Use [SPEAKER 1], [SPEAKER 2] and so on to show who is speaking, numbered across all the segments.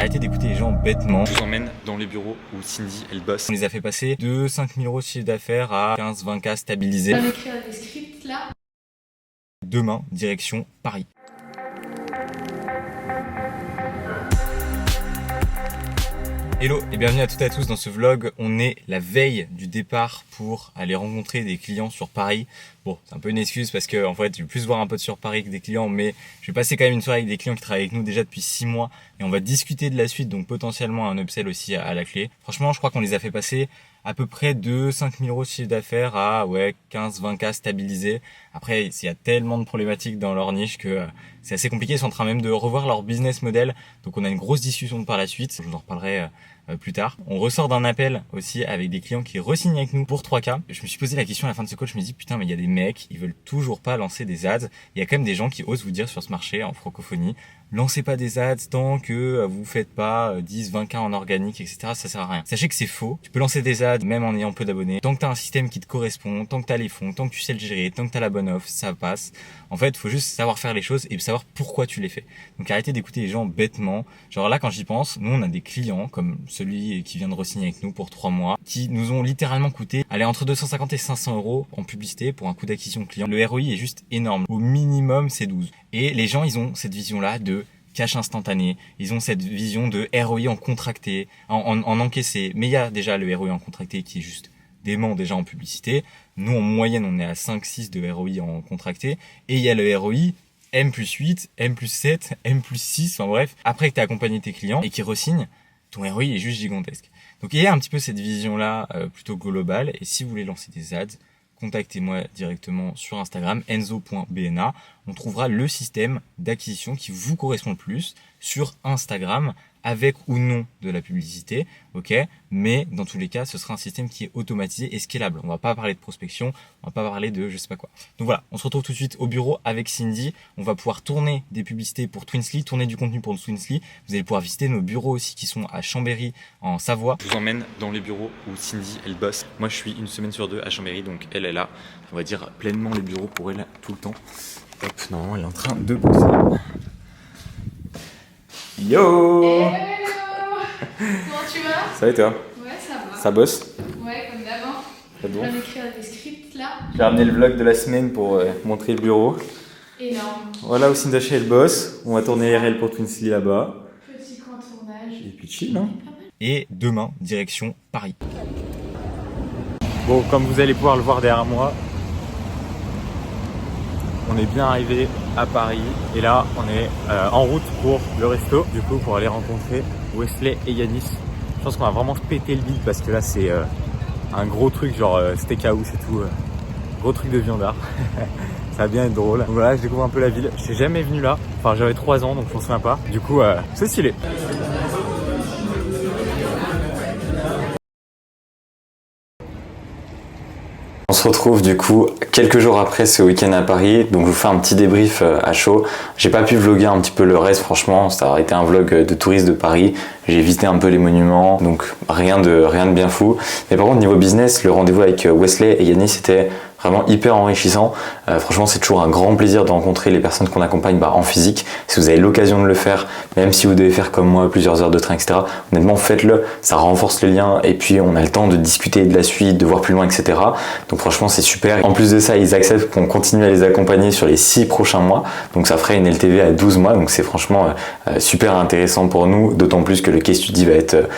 [SPEAKER 1] Arrêtez d'écouter les gens bêtement.
[SPEAKER 2] Je vous emmène dans les bureaux où Cindy, elle bosse.
[SPEAKER 1] On les a fait passer de 5 000 € de chiffre d'affaires à 15-20K stabilisés.
[SPEAKER 3] On va écrire des scripts là.
[SPEAKER 1] Demain, direction Paris. Hello et bienvenue à toutes et à tous dans ce vlog. On est la veille du départ pour aller rencontrer des clients sur Paris. Bon, c'est un peu une excuse parce que en fait, je vais plus voir un pote sur Paris que des clients, mais je vais passer quand même une soirée avec des clients qui travaillent avec nous déjà depuis 6 mois et on va discuter de la suite, donc potentiellement un upsell aussi à la clé. Franchement, je crois qu'on les a fait passer à peu près de 5 000 € de chiffre d'affaires à 15-20K stabilisés. Après, il y a tellement de problématiques dans leur niche que c'est assez compliqué. Ils sont en train même de revoir leur business model. Donc on a une grosse discussion par la suite. Je vous en reparlerai plus tard. On ressort d'un appel aussi avec des clients qui re-signent avec nous pour 3K. Je me suis posé la question à la fin de ce call. Je me dis putain, mais il y a des mecs, ils veulent toujours pas lancer des ads. Il y a quand même des gens qui osent vous dire sur ce marché en francophonie, lancez pas des ads tant que vous faites pas 10-20K en organique, etc. Ça sert à rien. Sachez que c'est faux. Tu peux lancer des ads même en ayant peu d'abonnés. Tant que tu as un système qui te correspond, tant que tu as les fonds, tant que tu sais le gérer, tant que tu as la bonne offre, ça passe. En fait, il faut juste savoir faire les choses et savoir pourquoi tu les fais. Donc arrêtez d'écouter les gens bêtement. Genre là, quand j'y pense, nous on a des clients comme celui qui vient de re-signer avec nous pour 3 mois qui nous ont littéralement coûté entre 250 et 500 € en publicité pour un coût d'acquisition client. Le ROI est juste énorme. Au minimum, c'est 12. Et les gens, ils ont cette vision-là de cash instantané, ils ont cette vision de ROI en contracté, en encaissé, mais il y a déjà le ROI en contracté qui est juste dément déjà en publicité. Nous en moyenne on est à 5-6 de ROI en contracté, et il y a le ROI M+8, M+7, M+6, enfin bref, après que tu as accompagné tes clients et qu'ils re-signent, ton ROI est juste gigantesque. Donc il y a un petit peu cette vision là plutôt globale, et si vous voulez lancer des ads, contactez-moi directement sur Instagram, enzo.bna. On trouvera le système d'acquisition qui vous correspond le plus sur Instagram, avec ou non de la publicité, ok. Mais dans tous les cas, ce sera un système qui est automatisé et scalable. On va pas parler de prospection, on va pas parler de je sais pas quoi. Donc voilà, on se retrouve tout de suite au bureau avec Cindy. On va pouvoir tourner des publicités pour Twinsly, tourner du contenu pour Twinsly. Vous allez pouvoir visiter nos bureaux aussi qui sont à Chambéry en Savoie.
[SPEAKER 2] Je vous emmène dans les bureaux où Cindy, elle bosse. Moi, je suis une semaine sur 2 à Chambéry, donc elle est là. On va dire pleinement les bureaux pour elle tout le temps. Hop, non, elle est en train de bosser. Yo!
[SPEAKER 3] Hello. Comment tu vas?
[SPEAKER 2] Ça va et toi?
[SPEAKER 3] Ouais, ça va.
[SPEAKER 2] Ça bosse?
[SPEAKER 3] Ouais, comme d'avant.
[SPEAKER 2] Pas
[SPEAKER 3] On
[SPEAKER 2] bon.
[SPEAKER 3] va écrire des scripts là.
[SPEAKER 1] J'ai ramené le vlog de la semaine pour montrer le bureau.
[SPEAKER 3] Énorme.
[SPEAKER 1] Voilà où Cindy elle bosse. On va tourner RL pour Twinsly là-bas.
[SPEAKER 3] Petit coin tournage.
[SPEAKER 1] Et puis chill, hein. Et demain, direction Paris. Bon, comme vous allez pouvoir le voir derrière moi, on est bien arrivé à Paris et là on est en route pour le resto, du coup pour aller rencontrer Wesley et Yanis. Je pense qu'on va vraiment se péter le bide parce que là c'est un gros truc genre steakhouse et tout, gros truc de viandard. Ça va bien être drôle. Donc voilà, je découvre un peu la ville. Je suis jamais venu là, enfin j'avais 3 ans donc je m'en souviens pas. Du coup c'est stylé.
[SPEAKER 4] On se retrouve du coup quelques jours après ce week-end à Paris, donc je vous fais un petit débrief à chaud. J'ai pas pu vlogger un petit peu le reste, franchement, ça aurait été un vlog de touriste de Paris. J'ai visité un peu les monuments, donc rien de bien fou. Mais par contre niveau business, le rendez-vous avec Wesley et Yanis était vraiment hyper enrichissant. Franchement, c'est toujours un grand plaisir de rencontrer les personnes qu'on accompagne en physique. Si vous avez l'occasion de le faire, même si vous devez faire comme moi plusieurs heures de train, etc. Honnêtement, faites-le. Ça renforce le lien et puis on a le temps de discuter de la suite, de voir plus loin, etc. Donc franchement, c'est super. En plus de ça, ils acceptent qu'on continue à les accompagner sur les 6 prochains mois. Donc ça ferait une LTV à 12 mois. Donc c'est franchement super intéressant pour nous, d'autant plus que le case study va être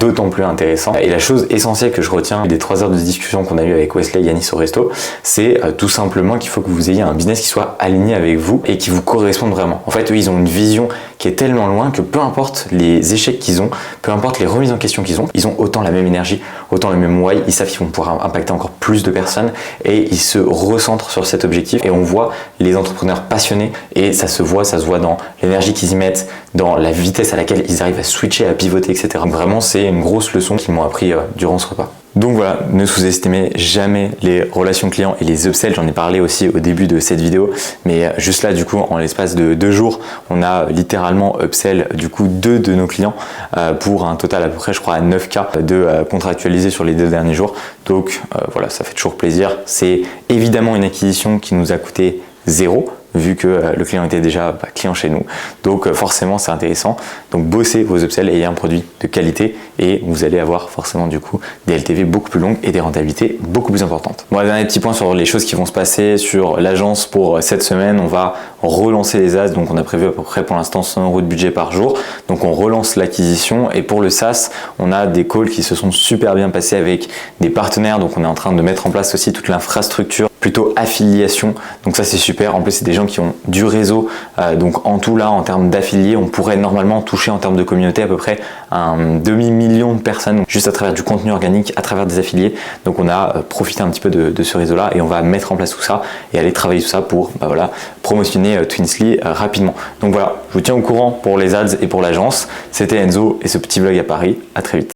[SPEAKER 4] d'autant plus intéressant. Et la chose essentielle que je retiens des 3 heures de discussion qu'on a eu avec Wesley et Yanis au resto, c'est tout simplement qu'il faut que vous ayez un business qui soit aligné avec vous et qui vous corresponde vraiment. En fait, eux, ils ont une vision qui est tellement loin que peu importe les échecs qu'ils ont, peu importe les remises en question qu'ils ont, ils ont autant la même énergie, autant le même why, ils savent qu'ils vont pouvoir impacter encore plus de personnes et ils se recentrent sur cet objectif. Et on voit les entrepreneurs passionnés et ça se voit dans l'énergie qu'ils y mettent, dans la vitesse à laquelle ils arrivent à switcher, à pivoter, etc. Donc vraiment, c'est une grosse leçon qu'ils m'ont appris durant ce repas. Donc voilà, ne sous-estimez jamais les relations clients et les upsells, j'en ai parlé aussi au début de cette vidéo, mais juste là du coup en l'espace de 2 jours, on a littéralement upsell du coup 2 de nos clients pour un total à peu près je crois à 9K de contractualisés sur les 2 derniers jours. Donc voilà, ça fait toujours plaisir. C'est évidemment une acquisition qui nous a coûté 0, vu que le client était déjà client chez nous. Donc forcément c'est intéressant. Donc bossez vos upsells et ayez un produit de qualité et vous allez avoir forcément du coup des LTV beaucoup plus longues et des rentabilités beaucoup plus importantes. Bon, dernier petit point sur les choses qui vont se passer sur l'agence pour cette semaine. On va relancer les ads, donc on a prévu à peu près pour l'instant 100 € de budget par jour. Donc on relance l'acquisition et pour le SaaS, on a des calls qui se sont super bien passés avec des partenaires. Donc on est en train de mettre en place aussi toute l'infrastructure plutôt affiliation, donc ça c'est super. En plus c'est des gens qui ont du réseau, donc en tout là en termes d'affiliés on pourrait normalement toucher en termes de communauté à peu près un demi-million de personnes juste à travers du contenu organique, à travers des affiliés. Donc on a profité un petit peu de ce réseau là et on va mettre en place tout ça et aller travailler tout ça pour voilà, promotionner Twinsly rapidement. Donc voilà, je vous tiens au courant pour les ads et pour l'agence. C'était Enzo et ce petit vlog à Paris, à très vite.